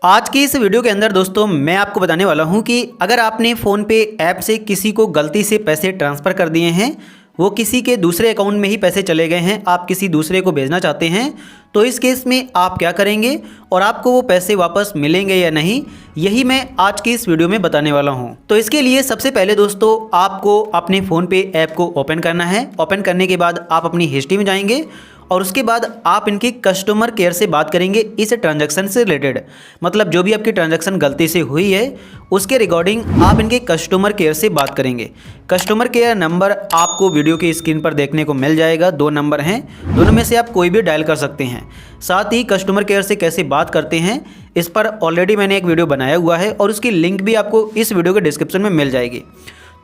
आज की इस वीडियो के अंदर दोस्तों मैं आपको बताने वाला हूं कि अगर आपने फ़ोनपे ऐप से किसी को गलती से पैसे ट्रांसफ़र कर दिए हैं, वो किसी के दूसरे अकाउंट में ही पैसे चले गए हैं, आप किसी दूसरे को भेजना चाहते हैं, तो इस केस में आप क्या करेंगे और आपको वो पैसे वापस मिलेंगे या नहीं, यही मैं आज की इस वीडियो में बताने वाला हूं। तो इसके लिए सबसे पहले दोस्तों आपको अपने फ़ोनपे ऐप को ओपन करना है। ओपन करने के बाद आप अपनी हिस्ट्री में जाएंगे और उसके बाद आप इनके कस्टमर केयर से बात करेंगे इस ट्रांजैक्शन से रिलेटेड। मतलब जो भी आपकी ट्रांजैक्शन गलती से हुई है उसके रिगार्डिंग आप इनके कस्टमर केयर से बात करेंगे। कस्टमर केयर नंबर आपको वीडियो की स्क्रीन पर देखने को मिल जाएगा। 2 नंबर हैं, दोनों में से आप कोई भी डायल कर सकते हैं। साथ ही कस्टमर केयर से कैसे बात करते हैं इस पर ऑलरेडी मैंने एक वीडियो बनाया हुआ है और उसकी लिंक भी आपको इस वीडियो के डिस्क्रिप्शन में मिल जाएगी।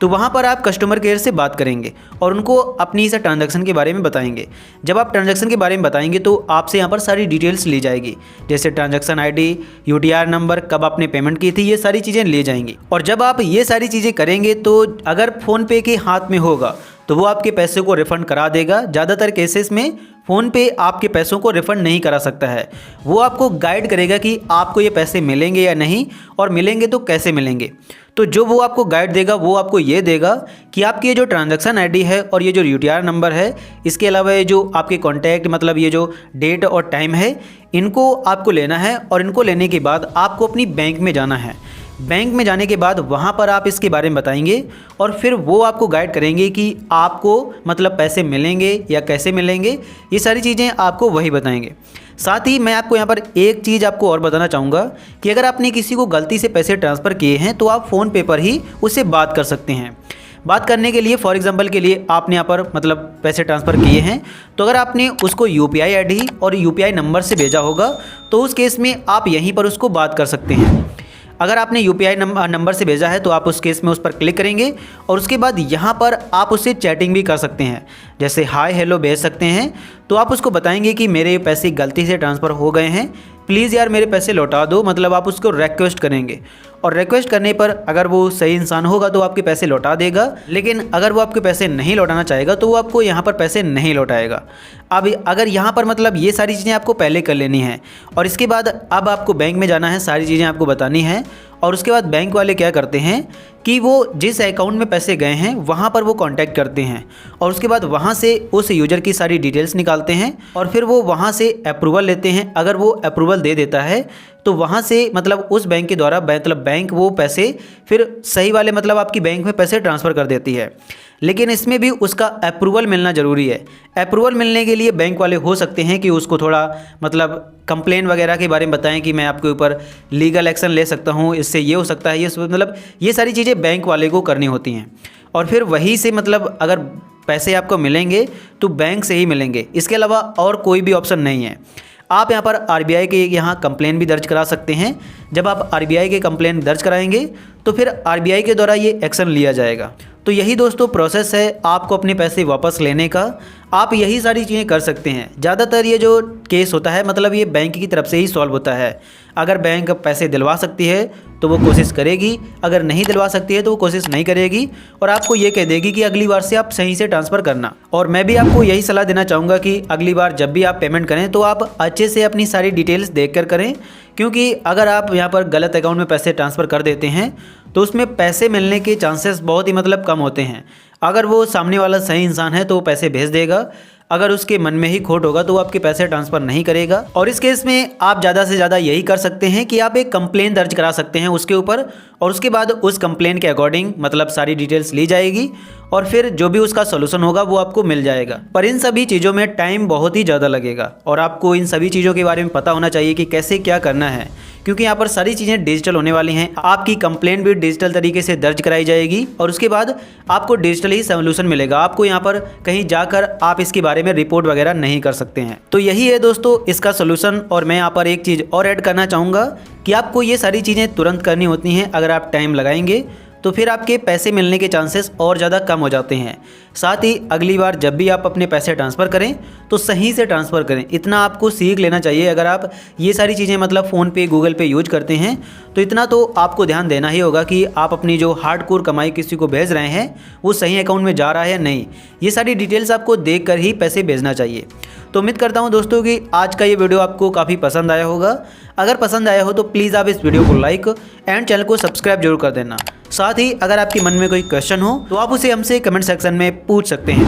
तो वहाँ पर आप कस्टमर केयर से बात करेंगे और उनको अपनी इस ट्रांजैक्शन के बारे में बताएंगे। जब आप ट्रांजैक्शन के बारे में बताएंगे तो आपसे यहाँ पर सारी डिटेल्स ली जाएगी, जैसे ट्रांजैक्शन आईडी, यूटीआर नंबर, कब आपने पेमेंट की थी, ये सारी चीज़ें ली जाएंगी। और जब आप ये सारी चीज़ें करेंगे तो अगर फ़ोनपे के हाथ में होगा तो वो आपके पैसे को रिफ़ंड करा देगा। ज़्यादातर केसेस में फ़ोनपे आपके पैसों को रिफ़ंड नहीं करा सकता है। वो आपको गाइड करेगा कि आपको ये पैसे मिलेंगे या नहीं, और मिलेंगे तो कैसे मिलेंगे। तो जो वो आपको गाइड देगा वो आपको ये देगा कि आपकी ये जो ट्रांजैक्शन आईडी है और ये जो यूटीआर नंबर है, इसके अलावा ये जो आपके कॉन्टैक्ट मतलब ये जो डेट और टाइम है, इनको आपको लेना है। और इनको लेने के बाद आपको अपनी बैंक में जाना है। बैंक में जाने के बाद वहाँ पर आप इसके बारे में बताएंगे और फिर वो आपको गाइड करेंगे कि आपको मतलब पैसे मिलेंगे या कैसे मिलेंगे, ये सारी चीज़ें आपको वही बताएंगे। साथ ही मैं आपको यहाँ पर एक चीज़ आपको और बताना चाहूँगा कि अगर आपने किसी को गलती से पैसे ट्रांसफ़र किए हैं तो आप फ़ोनपे पर ही उससे बात कर सकते हैं। बात करने के लिए फॉर एग्जांपल के लिए आपने यहाँ पर मतलब पैसे ट्रांसफ़र किए हैं, तो अगर आपने उसको यूपीआई आईडी और यूपीआई नंबर से भेजा होगा तो उस केस में आप यहीं पर उसको बात कर सकते हैं। अगर आपने यूपीआई नंबर से भेजा है तो आप उस केस में उस पर क्लिक करेंगे और उसके बाद यहाँ पर आप उससे चैटिंग भी कर सकते हैं, जैसे हाय हेलो भेज सकते हैं। तो आप उसको बताएंगे कि मेरे पैसे गलती से ट्रांसफ़र हो गए हैं, प्लीज़ यार मेरे पैसे लौटा दो। मतलब आप उसको रिक्वेस्ट करेंगे और रिक्वेस्ट करने पर अगर वो सही इंसान होगा तो आपके पैसे लौटा देगा, लेकिन अगर वो आपके पैसे नहीं लौटाना चाहेगा तो वो आपको यहाँ पर पैसे नहीं लौटाएगा। अब अगर यहाँ पर मतलब ये सारी चीज़ें आपको पहले कर लेनी है और इसके बाद अब आपको बैंक में जाना है, सारी चीज़ें आपको बतानी है। और उसके बाद बैंक वाले क्या करते हैं कि वो जिस अकाउंट में पैसे गए हैं वहाँ पर वो कांटेक्ट करते हैं और उसके बाद वहाँ से उस यूज़र की सारी डिटेल्स निकालते हैं और फिर वो वहाँ से अप्रूवल लेते हैं। अगर वो अप्रूवल दे देता है तो वहाँ से मतलब उस बैंक के द्वारा मतलब बैंक वो पैसे फिर सही वाले मतलब आपकी बैंक में पैसे ट्रांसफ़र कर देती है। लेकिन इसमें भी उसका अप्रूवल मिलना ज़रूरी है। अप्रूवल मिलने के लिए बैंक वाले हो सकते हैं कि उसको थोड़ा मतलब कंप्लेन वगैरह के बारे में बताएं कि मैं आपके ऊपर लीगल एक्शन ले सकता हूं, इससे ये हो सकता है, ये मतलब ये सारी चीज़ें बैंक वाले को करनी होती हैं। और फिर वहीं से मतलब अगर पैसे आपको मिलेंगे तो बैंक से ही मिलेंगे, इसके अलावा और कोई भी ऑप्शन नहीं है। आप यहाँ पर आरबीआई के यहाँ कंप्लेन भी दर्ज करा सकते हैं। जब आप आरबीआई के कंप्लेन दर्ज कराएंगे तो फिर आरबीआई के द्वारा ये एक्शन लिया जाएगा। तो यही दोस्तों प्रोसेस है आपको अपने पैसे वापस लेने का। आप यही सारी चीज़ें कर सकते हैं। ज़्यादातर ये जो केस होता है मतलब ये बैंक की तरफ से ही सॉल्व होता है। अगर बैंक पैसे दिलवा सकती है तो वो कोशिश करेगी, अगर नहीं दिलवा सकती है तो वो कोशिश नहीं करेगी और आपको ये कह देगी कि अगली बार से आप सही से ट्रांसफ़र करना। और मैं भी आपको यही सलाह देना चाहूँगा कि अगली बार जब भी आप पेमेंट करें तो आप अच्छे से अपनी सारी डिटेल्स देख कर करें, क्योंकि अगर आप यहाँ पर गलत अकाउंट में पैसे ट्रांसफ़र कर देते हैं तो उसमें पैसे मिलने के चांसेस बहुत ही मतलब कम होते हैं। अगर वो सामने वाला सही इंसान है तो वो पैसे भेज देगा, अगर उसके मन में ही खोट होगा तो वो आपके पैसे ट्रांसफ़र नहीं करेगा। और इस केस में आप ज़्यादा से ज़्यादा यही कर सकते हैं कि आप एक कंप्लेन दर्ज करा सकते हैं उसके ऊपर और उसके बाद उस कंप्लेन के अकॉर्डिंग मतलब सारी डिटेल्स ली जाएगी और फिर जो भी उसका सोल्यूशन होगा वो आपको मिल जाएगा। पर इन सभी चीज़ों में टाइम बहुत ही ज़्यादा लगेगा और आपको इन सभी चीज़ों के बारे में पता होना चाहिए कि कैसे क्या करना है, क्योंकि यहाँ पर सारी चीज़ें डिजिटल होने वाली हैं। आपकी कंप्लेंट भी डिजिटल तरीके से दर्ज कराई जाएगी और उसके बाद आपको डिजिटल ही सोल्यूशन मिलेगा। आपको यहाँ पर कहीं जाकर आप इसके बारे में रिपोर्ट वगैरह नहीं कर सकते हैं। तो यही है दोस्तों इसका सोल्यूशन। और मैं यहाँ पर एक चीज़ और ऐड करना चाहूँगा कि आपको ये सारी चीज़ें तुरंत करनी होती हैं। अगर आप टाइम लगाएंगे तो फिर आपके पैसे मिलने के चांसेस और ज़्यादा कम हो जाते हैं। साथ ही अगली बार जब भी आप अपने पैसे ट्रांसफ़र करें तो सही से ट्रांसफ़र करें, इतना आपको सीख लेना चाहिए। अगर आप ये सारी चीज़ें मतलब फ़ोनपे गूगल पे यूज करते हैं तो इतना तो आपको ध्यान देना ही होगा कि आप अपनी जो हार्डकोर कमाई किसी को भेज रहे हैं वो सही अकाउंट में जा रहा है या नहीं। ये सारी डिटेल्स आपको देख कर ही पैसे भेजना चाहिए। तो उम्मीद करता हूँ दोस्तों कि आज का ये वीडियो आपको काफ़ी पसंद आया होगा। अगर पसंद आया हो तो प्लीज़ आप इस वीडियो को लाइक एंड चैनल को सब्सक्राइब जरूर कर देना। साथ ही अगर आपके मन में कोई क्वेश्चन हो तो आप उसे हमसे कमेंट सेक्शन में पूछ सकते हैं।